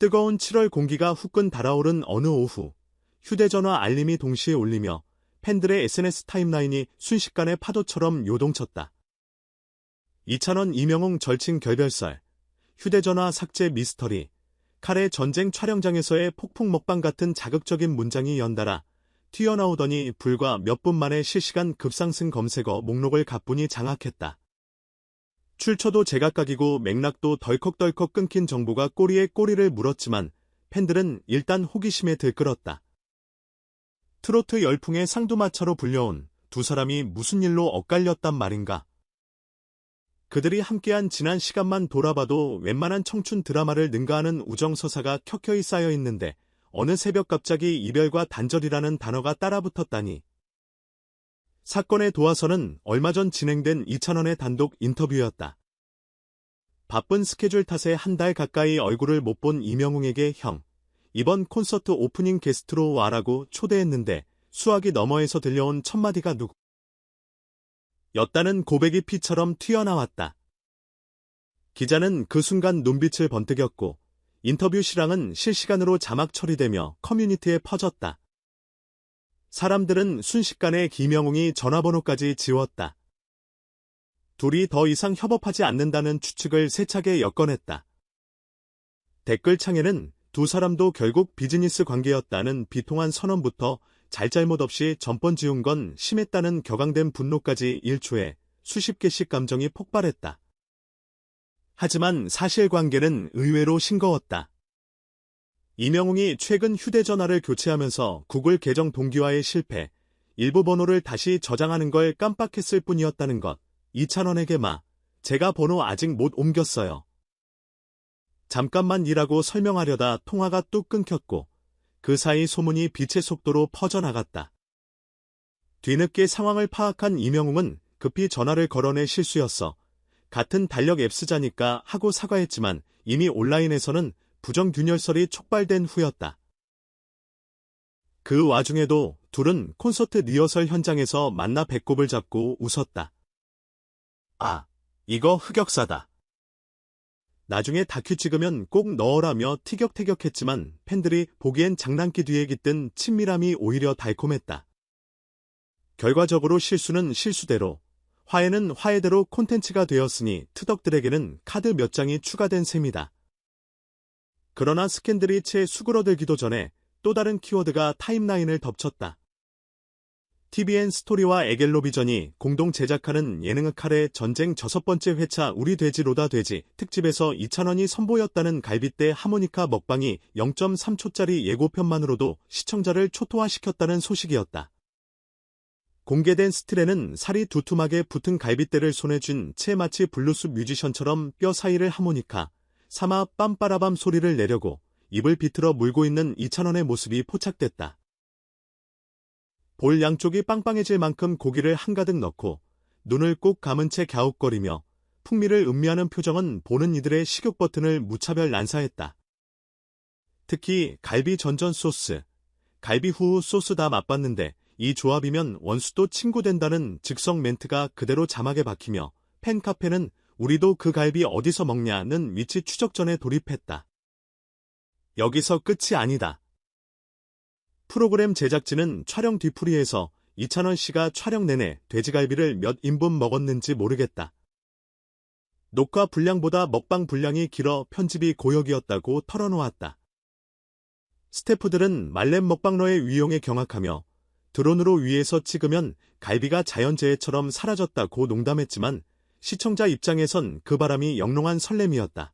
뜨거운 7월 공기가 후끈 달아오른 어느 오후, 휴대전화 알림이 동시에 울리며 팬들의 SNS 타임라인이 순식간에 파도처럼 요동쳤다. 이찬원 이명웅 절친 결별설, 휴대전화 삭제 미스터리, 칼의 전쟁 촬영장에서의 폭풍 먹방 같은 자극적인 문장이 연달아 튀어나오더니 불과 몇 분 만에 실시간 급상승 검색어 목록을 가뿐히 장악했다. 출처도 제각각이고 맥락도 덜컥덜컥 끊긴 정보가 꼬리에 꼬리를 물었지만 팬들은 일단 호기심에 들끓었다. 트로트 열풍의 쌍두마차로 불려온 두 사람이 무슨 일로 엇갈렸단 말인가. 그들이 함께한 지난 시간만 돌아봐도 웬만한 청춘 드라마를 능가하는 우정서사가 켜켜이 쌓여 있는데 어느 새벽 갑자기 이별과 단절이라는 단어가 따라붙었다니. 사건의 도화선은 얼마 전 진행된 이찬원의 단독 인터뷰였다. 바쁜 스케줄 탓에 한 달 가까이 얼굴을 못 본 이명웅에게 형, 이번 콘서트 오프닝 게스트로 와라고 초대했는데 수화기 너머에서 들려온 첫마디가 누구? 였다는 고백이 피처럼 튀어나왔다. 기자는 그 순간 눈빛을 번뜩였고 인터뷰 실황은 실시간으로 자막 처리되며 커뮤니티에 퍼졌다. 사람들은 순식간에 김영웅이 전화번호까지 지웠다. 둘이 더 이상 협업하지 않는다는 추측을 세차게 엮어냈다. 댓글창에는 두 사람도 결국 비즈니스 관계였다는 비통한 선언부터 잘잘못 없이 전번 지운 건 심했다는 격앙된 분노까지 1초에 수십 개씩 감정이 폭발했다. 하지만 사실관계는 의외로 싱거웠다. 이명웅이 최근 휴대전화를 교체하면서 구글 계정 동기화에 실패, 일부 번호를 다시 저장하는 걸 깜빡했을 뿐이었다는 것. 이찬원에게 제가 번호 아직 못 옮겼어요. 잠깐만이라고 설명하려다 통화가 뚝 끊겼고 그 사이 소문이 빛의 속도로 퍼져나갔다. 뒤늦게 상황을 파악한 이명웅은 급히 전화를 걸어내 실수였어. 같은 달력 앱 쓰자니까 하고 사과했지만 이미 온라인에서는 부정균열설이 촉발된 후였다. 그 와중에도 둘은 콘서트 리허설 현장에서 만나 배꼽을 잡고 웃었다. 아, 이거 흑역사다. 나중에 다큐 찍으면 꼭 넣으라며 티격태격했지만 팬들이 보기엔 장난기 뒤에 깃든 친밀함이 오히려 달콤했다. 결과적으로 실수는 실수대로, 화해는 화해대로 콘텐츠가 되었으니 트덕들에게는 카드 몇 장이 추가된 셈이다. 그러나 스캔들이 채 수그러들기도 전에 또 다른 키워드가 타임라인을 덮쳤다. TVN 스토리와 에겔로비전이 공동 제작하는 예능 칼의 전쟁 6번째 회차 우리 돼지 로다 돼지 특집에서 이찬원이 선보였다는 갈빗대 하모니카 먹방이 0.3초짜리 예고편만으로도 시청자를 초토화시켰다는 소식이었다. 공개된 스틸에는 살이 두툼하게 붙은 갈빗대를 손에 쥔 채 마치 블루스 뮤지션처럼 뼈 사이를 하모니카, 사마 빰빠라밤 소리를 내려고 입을 비틀어 물고 있는 이찬원의 모습이 포착됐다. 볼 양쪽이 빵빵해질 만큼 고기를 한가득 넣고 눈을 꼭 감은 채 갸웃거리며 풍미를 음미하는 표정은 보는 이들의 식욕 버튼을 무차별 난사했다. 특히 갈비 전전 소스, 갈비 후후 소스 다 맛봤는데 이 조합이면 원수도 친구 된다는 즉석 멘트가 그대로 자막에 박히며 팬카페는 우리도 그 갈비 어디서 먹냐는 위치 추적전에 돌입했다. 여기서 끝이 아니다. 프로그램 제작진은 촬영 뒤풀이에서 이찬원 씨가 촬영 내내 돼지갈비를 몇 인분 먹었는지 모르겠다. 녹화 분량보다 먹방 분량이 길어 편집이 고역이었다고 털어놓았다. 스태프들은 말렙 먹방러의 위용에 경악하며 드론으로 위에서 찍으면 갈비가 자연재해처럼 사라졌다고 농담했지만 시청자 입장에선 그 바람이 영롱한 설렘이었다.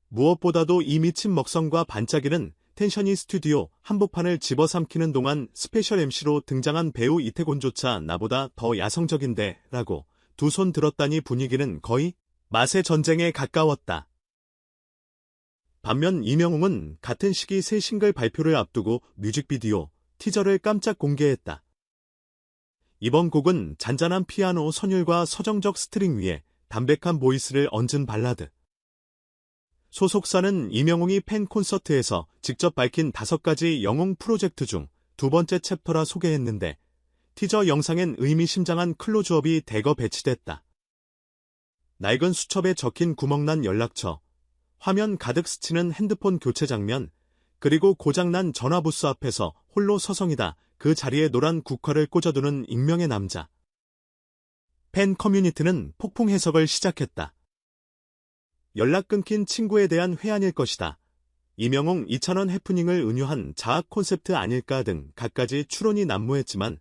무엇보다도 이 미친 먹성과 반짝이는 텐션이 스튜디오 한복판을 집어삼키는 동안 스페셜 MC로 등장한 배우 이태곤조차 나보다 더 야성적인데 라고 두 손 들었다니 분위기는 거의 맛의 전쟁에 가까웠다. 반면 이명웅은 같은 시기 새 싱글 발표를 앞두고 뮤직비디오, 티저를 깜짝 공개했다. 이번 곡은 잔잔한 피아노 선율과 서정적 스트링 위에 담백한 보이스를 얹은 발라드. 소속사는 이명웅이 팬 콘서트에서 직접 밝힌 5가지 영웅 프로젝트 중 두 번째 챕터라 소개했는데 티저 영상엔 의미심장한 클로즈업이 대거 배치됐다. 낡은 수첩에 적힌 구멍난 연락처, 화면 가득 스치는 핸드폰 교체 장면, 그리고 고장난 전화부스 앞에서 홀로 서성이다 그 자리에 노란 국화를 꽂아두는 익명의 남자. 팬 커뮤니티는 폭풍 해석을 시작했다. 연락 끊긴 친구에 대한 회한일 것이다. 이명웅 이찬원 해프닝을 은유한 자학 콘셉트 아닐까 등 갖가지 추론이 난무했지만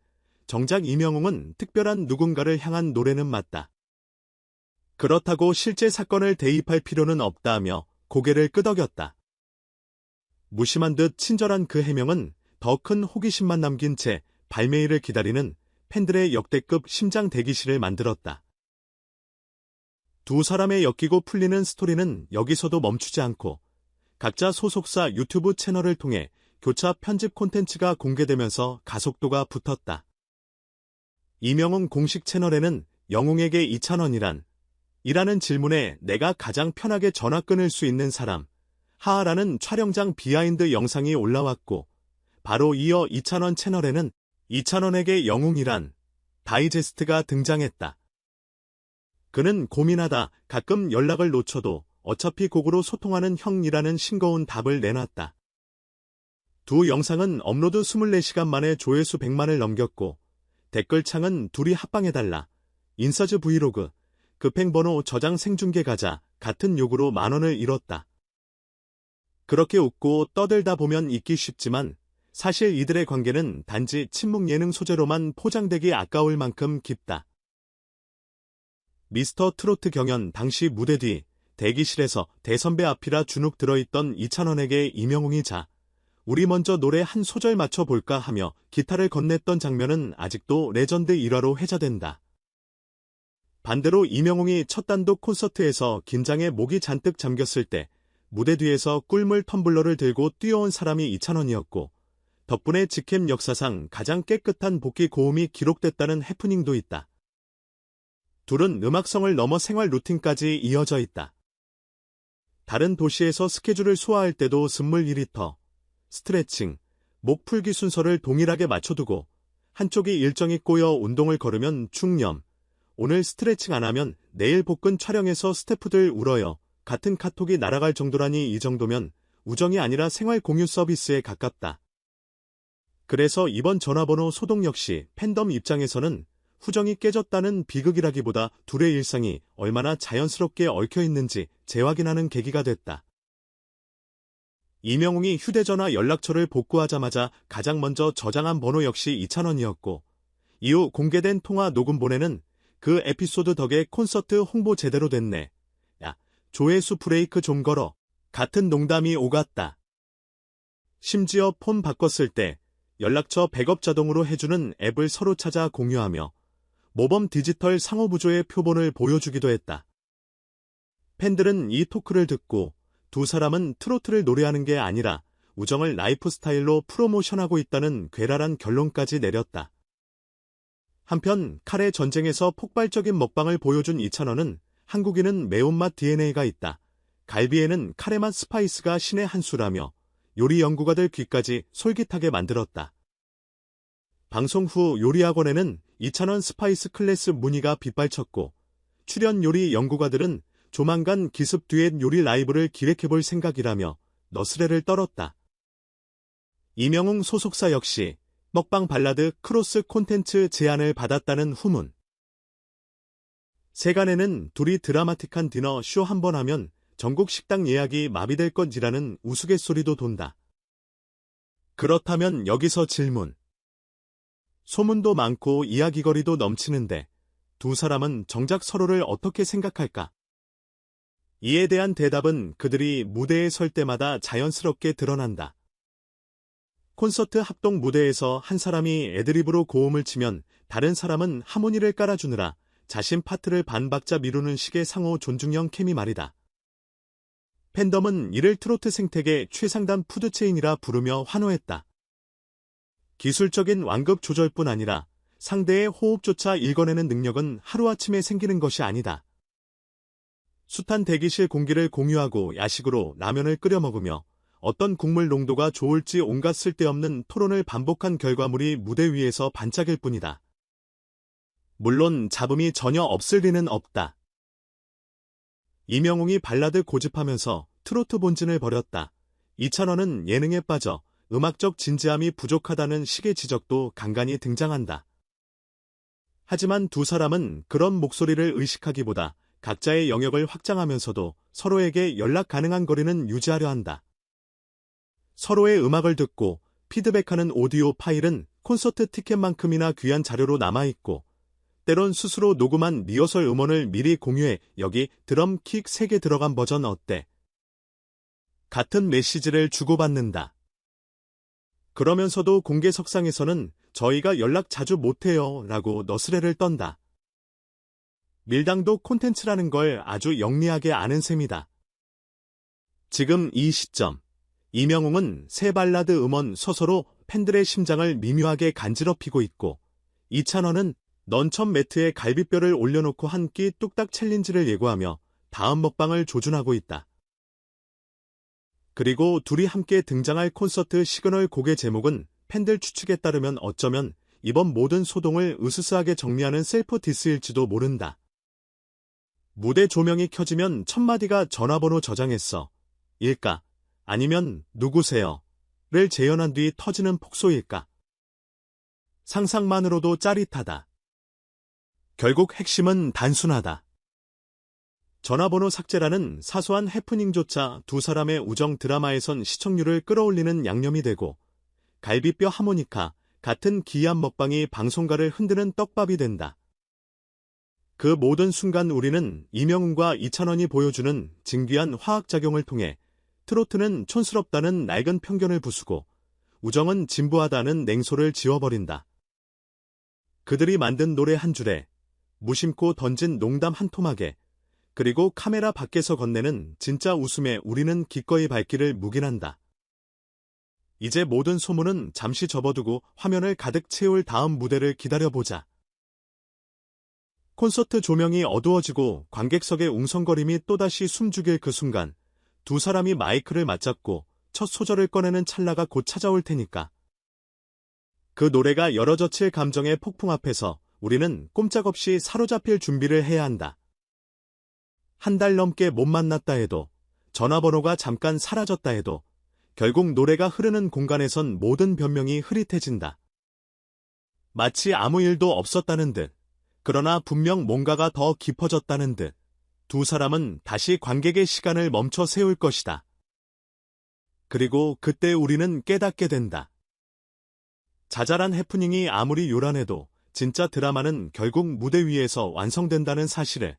정작 이명웅은 특별한 누군가를 향한 노래는 맞다. 그렇다고 실제 사건을 대입할 필요는 없다며 고개를 끄덕였다. 무심한 듯 친절한 그 해명은 더 큰 호기심만 남긴 채 발매일을 기다리는 팬들의 역대급 심장 대기실을 만들었다. 두 사람의 엮이고 풀리는 스토리는 여기서도 멈추지 않고 각자 소속사 유튜브 채널을 통해 교차 편집 콘텐츠가 공개되면서 가속도가 붙었다. 이명웅 공식 채널에는 영웅에게 이찬원이란? 이라는 질문에 내가 가장 편하게 전화 끊을 수 있는 사람, 하하라는 촬영장 비하인드 영상이 올라왔고 바로 이어 이찬원 채널에는 이찬원에게 영웅이란? 다이제스트가 등장했다. 그는 고민하다 가끔 연락을 놓쳐도 어차피 곡으로 소통하는 형이라는 싱거운 답을 내놨다. 두 영상은 업로드 24시간 만에 조회수 100만을 넘겼고 댓글창은 둘이 합방해달라, 인서즈 브이로그, 급행번호 저장 생중계 가자 같은 욕으로 만원을 잃었다. 그렇게 웃고 떠들다 보면 잊기 쉽지만 사실 이들의 관계는 단지 침묵 예능 소재로만 포장되기 아까울 만큼 깊다. 미스터 트로트 경연 당시 무대 뒤 대기실에서 대선배 앞이라 주눅 들어있던 이찬원에게 이명웅이 자, 우리 먼저 노래 한 소절 맞춰볼까 하며 기타를 건넸던 장면은 아직도 레전드 일화로 회자된다. 반대로 이명웅이 첫 단독 콘서트에서 긴장에 목이 잔뜩 잠겼을 때 무대 뒤에서 꿀물 텀블러를 들고 뛰어온 사람이 이찬원이었고 덕분에 직캠 역사상 가장 깨끗한 복귀 고음이 기록됐다는 해프닝도 있다. 둘은 음악성을 넘어 생활 루틴까지 이어져 있다. 다른 도시에서 스케줄을 소화할 때도 스물 2리터, 스트레칭, 목 풀기 순서를 동일하게 맞춰두고 한쪽이 일정이 꼬여 운동을 걸으면 중념, 오늘 스트레칭 안 하면 내일 복근 촬영에서 스태프들 울어요 같은 카톡이 날아갈 정도라니 이 정도면 우정이 아니라 생활 공유 서비스에 가깝다. 그래서 이번 전화번호 소동 역시 팬덤 입장에서는 후정이 깨졌다는 비극이라기보다 둘의 일상이 얼마나 자연스럽게 얽혀있는지 재확인하는 계기가 됐다. 이명웅이 휴대전화 연락처를 복구하자마자 가장 먼저 저장한 번호 역시 이찬원이었고 이후 공개된 통화 녹음본에는 그 에피소드 덕에 콘서트 홍보 제대로 됐네, 야 조회수 브레이크 좀 걸어 같은 농담이 오갔다. 심지어 폰 바꿨을 때 연락처 백업 자동으로 해주는 앱을 서로 찾아 공유하며 모범 디지털 상호부조의 표본을 보여주기도 했다. 팬들은 이 토크를 듣고 두 사람은 트로트를 노래하는 게 아니라 우정을 라이프 스타일로 프로모션하고 있다는 괴랄한 결론까지 내렸다. 한편 카레 전쟁에서 폭발적인 먹방을 보여준 이찬원은 한국인은 매운맛 DNA가 있다, 갈비에는 카레맛 스파이스가 신의 한 수라며 요리 연구가들 귀까지 솔깃하게 만들었다. 방송 후 요리학원에는 이찬원 스파이스 클래스 문의가 빗발쳤고 출연 요리 연구가들은 조만간 기습 듀엣 요리 라이브를 기획해볼 생각이라며 너스레를 떨었다. 이명웅 소속사 역시 먹방 발라드 크로스 콘텐츠 제안을 받았다는 후문. 세간에는 둘이 드라마틱한 디너 쇼 한 번 하면 전국 식당 예약이 마비될 건지라는 우스갯소리도 돈다. 그렇다면 여기서 질문. 소문도 많고 이야기거리도 넘치는데 두 사람은 정작 서로를 어떻게 생각할까? 이에 대한 대답은 그들이 무대에 설 때마다 자연스럽게 드러난다. 콘서트 합동 무대에서 한 사람이 애드립으로 고음을 치면 다른 사람은 하모니를 깔아주느라 자신 파트를 반박자 미루는 식의 상호 존중형 케미 말이다. 팬덤은 이를 트로트 생태계 최상단 푸드체인이라 부르며 환호했다. 기술적인 완급 조절뿐 아니라 상대의 호흡조차 읽어내는 능력은 하루아침에 생기는 것이 아니다. 숱한 대기실 공기를 공유하고 야식으로 라면을 끓여 먹으며 어떤 국물 농도가 좋을지 온갖 쓸데없는 토론을 반복한 결과물이 무대 위에서 반짝일 뿐이다. 물론 잡음이 전혀 없을 리는 없다. 이명웅이 발라드 고집하면서 트로트 본진을 벌였다. 이찬원은 예능에 빠져 음악적 진지함이 부족하다는 식의 지적도 간간히 등장한다. 하지만 두 사람은 그런 목소리를 의식하기보다 각자의 영역을 확장하면서도 서로에게 연락 가능한 거리는 유지하려 한다. 서로의 음악을 듣고 피드백하는 오디오 파일은 콘서트 티켓만큼이나 귀한 자료로 남아있고, 때론 스스로 녹음한 리허설 음원을 미리 공유해 여기 드럼 킥 3개 들어간 버전 어때? 같은 메시지를 주고받는다. 그러면서도 공개석상에서는 저희가 연락 자주 못해요 라고 너스레를 떤다. 밀당도 콘텐츠라는 걸 아주 영리하게 아는 셈이다. 지금 이 시점, 이명웅은 새 발라드 음원 서서로 팬들의 심장을 미묘하게 간지럽히고 있고, 이찬원은 넌천 매트에 갈비뼈를 올려놓고 한 끼 뚝딱 챌린지를 예고하며 다음 먹방을 조준하고 있다. 그리고 둘이 함께 등장할 콘서트 시그널 곡의 제목은 팬들 추측에 따르면 어쩌면 이번 모든 소동을 으스스하게 정리하는 셀프 디스일지도 모른다. 무대 조명이 켜지면 첫 마디가 전화번호 저장했어 일까? 아니면 누구세요? 를 재현한 뒤 터지는 폭소일까? 상상만으로도 짜릿하다. 결국 핵심은 단순하다. 전화번호 삭제라는 사소한 해프닝조차 두 사람의 우정 드라마에선 시청률을 끌어올리는 양념이 되고, 갈비뼈 하모니카 같은 기이한 먹방이 방송가를 흔드는 떡밥이 된다. 그 모든 순간 우리는 이명웅과 이찬원이 보여주는 진귀한 화학작용을 통해 트로트는 촌스럽다는 낡은 편견을 부수고 우정은 진부하다는 냉소를 지워버린다. 그들이 만든 노래 한 줄에, 무심코 던진 농담 한 토막에, 그리고 카메라 밖에서 건네는 진짜 웃음에 우리는 기꺼이 발길을 묵인한다. 이제 모든 소문은 잠시 접어두고 화면을 가득 채울 다음 무대를 기다려보자. 콘서트 조명이 어두워지고 관객석의 웅성거림이 또다시 숨죽일 그 순간, 두 사람이 마이크를 맞잡고 첫 소절을 꺼내는 찰나가 곧 찾아올 테니까. 그 노래가 열어젖힐 감정의 폭풍 앞에서 우리는 꼼짝없이 사로잡힐 준비를 해야 한다. 한 달 넘게 못 만났다 해도, 전화번호가 잠깐 사라졌다 해도, 결국 노래가 흐르는 공간에선 모든 변명이 흐릿해진다. 마치 아무 일도 없었다는 듯, 그러나 분명 뭔가가 더 깊어졌다는 듯, 두 사람은 다시 관객의 시간을 멈춰 세울 것이다. 그리고 그때 우리는 깨닫게 된다. 자잘한 해프닝이 아무리 요란해도 진짜 드라마는 결국 무대 위에서 완성된다는 사실을.